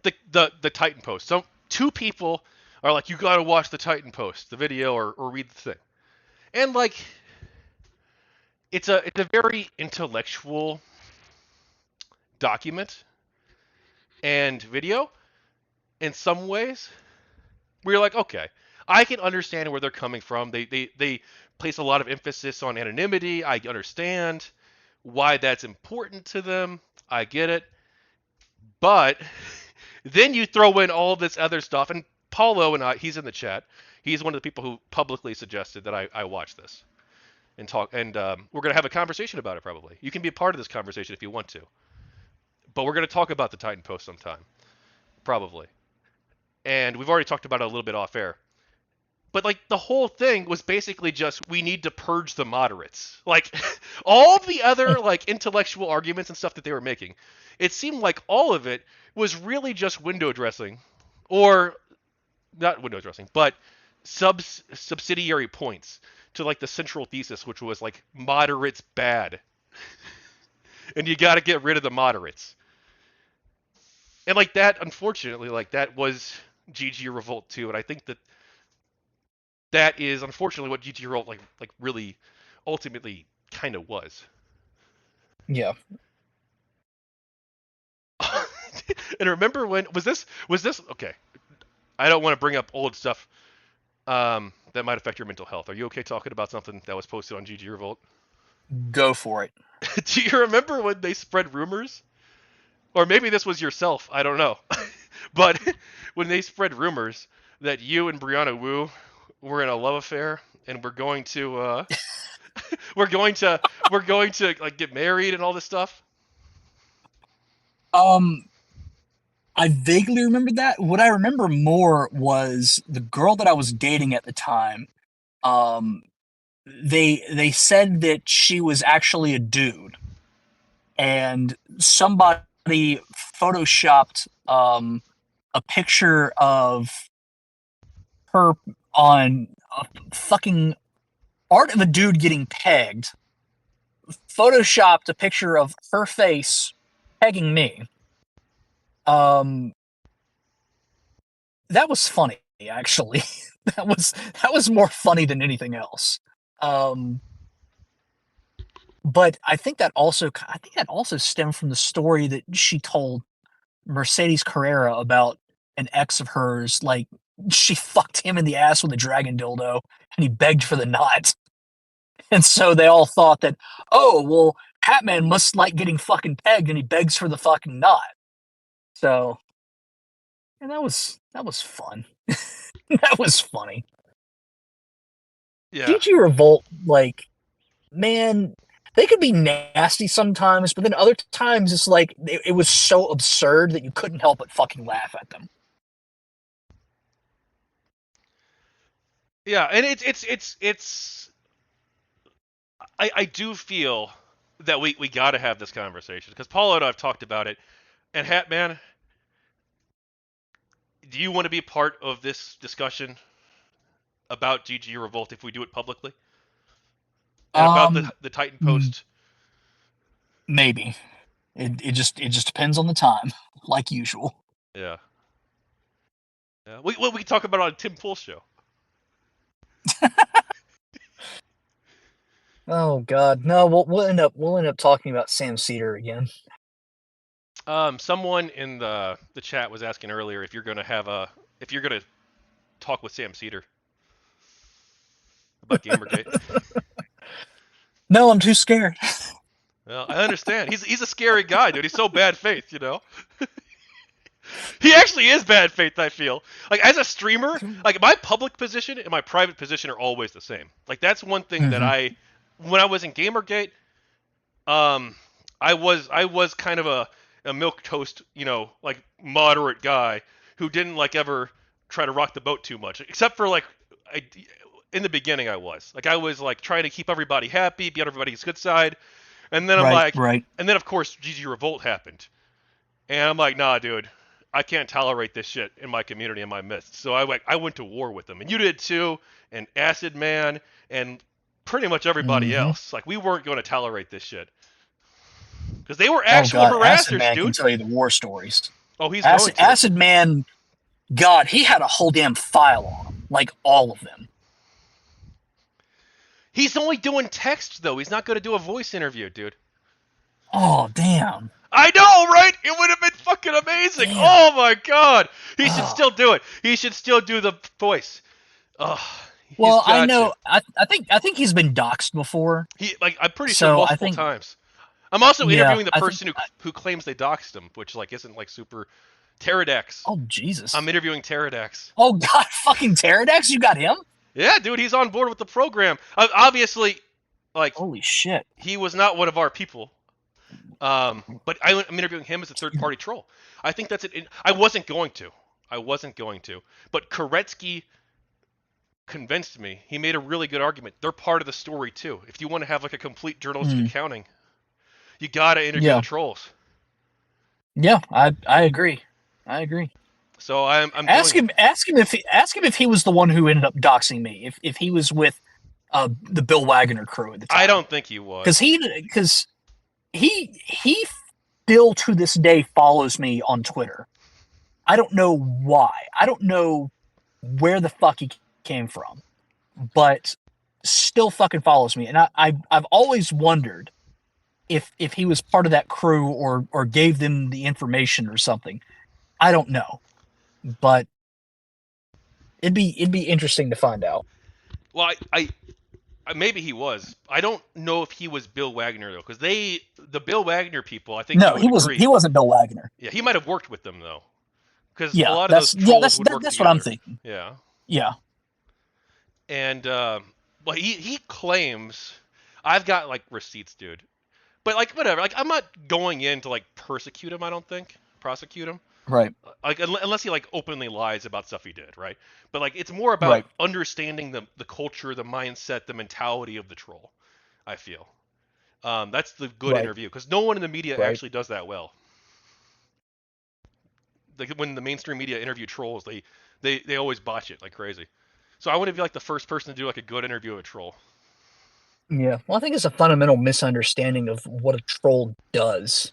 the Titan post. So two people are like, you gotta watch the Titan post, the video, or read the thing. And like, it's a very intellectual document and video in some ways. We're like, okay, I can understand where they're coming from. They place a lot of emphasis on anonymity. I understand why that's important to them. I get it. But then you throw in all this other stuff, and Paulo and I, he's in the chat. He's one of the people who publicly suggested that I watch this and talk, and we're gonna have a conversation about it. Probably you can be a part of this conversation if you want to, but we're gonna talk about the Titan post sometime, probably. And we've already talked about it a little bit off air. But like the whole thing was basically just we need to purge the moderates. Like all the other like intellectual arguments and stuff that they were making, it seemed like all of it was really just window dressing, or not window dressing, but subsidiary points to like the central thesis, which was like moderates bad, and you got to get rid of the moderates. And like that, unfortunately, like that was GGRevolt too, and I think that is unfortunately what GGRevolt like really ultimately kind of was. Yeah. And remember when was this okay? I don't want to bring up old stuff that might affect your mental health. Are you okay talking about something that was posted on GGRevolt? Go for it. Do you remember when they spread rumors? Or maybe this was yourself, I don't know. But when they spread rumors that you and Brianna Wu were in a love affair and we're going to we're going to like get married and all this stuff. I vaguely remember that. What I remember more was the girl that I was dating at the time. They said that she was actually a dude, and somebody photoshopped a picture of her on a fucking art of a dude getting pegged. Photoshopped a picture of her face pegging me. That was funny, actually. that was more funny than anything else. But I think that also stemmed from the story that she told Mercedes Carrera about an ex of hers. Like, she fucked him in the ass with a dragon dildo, and he begged for the knot. And so they all thought that, oh, well, Hatman must like getting fucking pegged, and he begs for the fucking knot. So, and that was fun. That was funny. Yeah. GGRevolt, like, man, they could be nasty sometimes, but then other times it's like it was so absurd that you couldn't help but fucking laugh at them. Yeah, and it's I do feel that we got to have this conversation because Paul and I have talked about it. And Hatman, do you want to be part of this discussion about GGRevolt if we do it publicly? And about the Titan post? Maybe. It just depends on the time, like usual. Yeah. Yeah. We can talk about it on Tim Pool's show. Oh God, no! We'll end up talking about Sam Seder again. Someone in the chat was asking earlier if you're gonna talk with Sam Seder about GamerGate. No, I'm too scared. Well, I understand. He's a scary guy, dude. He's so bad faith, you know. He actually is bad faith, I feel. Like as a streamer, like my public position and my private position are always the same. Like that's one thing that when I was in GamerGate, I was kind of a milk toast, you know, like moderate guy who didn't like ever try to rock the boat too much, except for like in the beginning I was like trying to keep everybody happy, be on everybody's good side, and then and then of course GGRevolt happened, and I'm like, nah, dude, I can't tolerate this shit in my community, in my midst. So I went to war with them, and you did too, and Acid Man, and pretty much everybody else. Like we weren't going to tolerate this shit because they were actual harassers, Acid Man dude. can tell you the war stories. Oh, he's going to. Acid Man, God, he had a whole damn file on him, like all of them. He's only doing text though. He's not going to do a voice interview, dude. Oh damn, I know, right? It would have been fucking amazing. damn. Oh my god. He should Oh. still do it. He should still do the voice. Oh, he's Well, I got to. know. I think he's been doxxed before, I'm pretty sure so I multiple think times. I'm also yeah. interviewing the I think. person who claims they doxed him, which like isn't like super Teridax. Oh I'm Jesus. interviewing Teridax. Oh God, fucking Teridax, you got him? Yeah, dude, he's on board with the program. Obviously, like Holy shit. he was not one of our people. But I'm interviewing him as a third-party troll. I think that's it. I wasn't going to. But Koretsky convinced me. He made a really good argument. They're part of the story too. If you want to have like a complete journalistic accounting, you gotta interview the trolls. Yeah, I agree. I agree. So I'm Ask doing him. Ask him if he was the one who ended up doxing me. If he was with the Bill Wagner crew at the time. I don't think he was. Because he still to this day follows me on Twitter. I don't know why. I don't know where the fuck he came from, but still fucking follows me. And I've always wondered if he was part of that crew or gave them the information or something. I don't know, but it'd be interesting to find out. Well, I maybe he was. I don't know if he was Bill Wagner though, because the Bill Wagner people, I think No, you would agree. He wasn't Bill Wagner. Yeah, he might have worked with them though, because a Yeah, lot of those trolls would work that's together. what I'm thinking. Yeah. Yeah. And well, he claims I've got like receipts, dude. But like whatever, like I'm not going in to like persecute him. I don't think prosecute him. Right. Like unless he like openly lies about stuff he did, right? But like it's more about Right. understanding the culture, the mindset, the mentality of the troll. I feel that's the good Right. interview because no one in the media Right. actually does that well. Like when the mainstream media interview trolls, they always botch it like crazy. So I want to be like the first person to do like a good interview of a troll. Yeah. Well, I think it's a fundamental misunderstanding of what a troll does.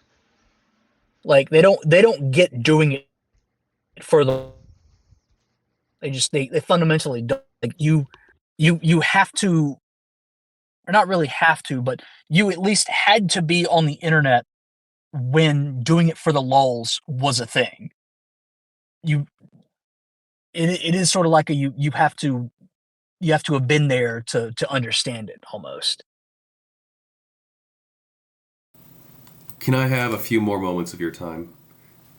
Like they don't get doing it for the. They fundamentally don't. Like you have to, or not really have to, but you at least had to be on the internet when doing it for the lulz was a thing. It is sort of like you have to have been there to understand it almost. Can I have a few more moments of your time?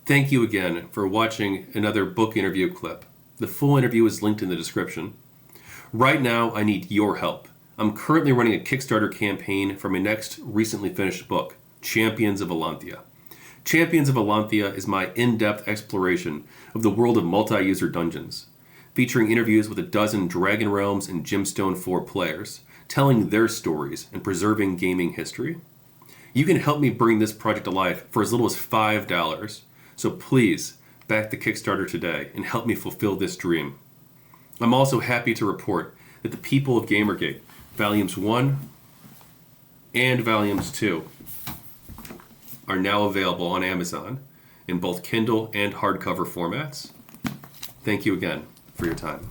Thank you again for watching another book interview clip. The full interview is linked in the description. Right now, I need your help. I'm currently running a Kickstarter campaign for my next recently finished book, Champions of Alanthia. Champions of Alanthia is my in-depth exploration of the world of multi-user dungeons, featuring interviews with a dozen Dragon Realms and Gemstone 4 players, telling their stories and preserving gaming history. You can help me bring this project to life for as little as $5, so please back the Kickstarter today and help me fulfill this dream. I'm also happy to report that the people of GamerGate, Volumes 1 and Volumes 2, are now available on Amazon in both Kindle and hardcover formats. Thank you again for your time.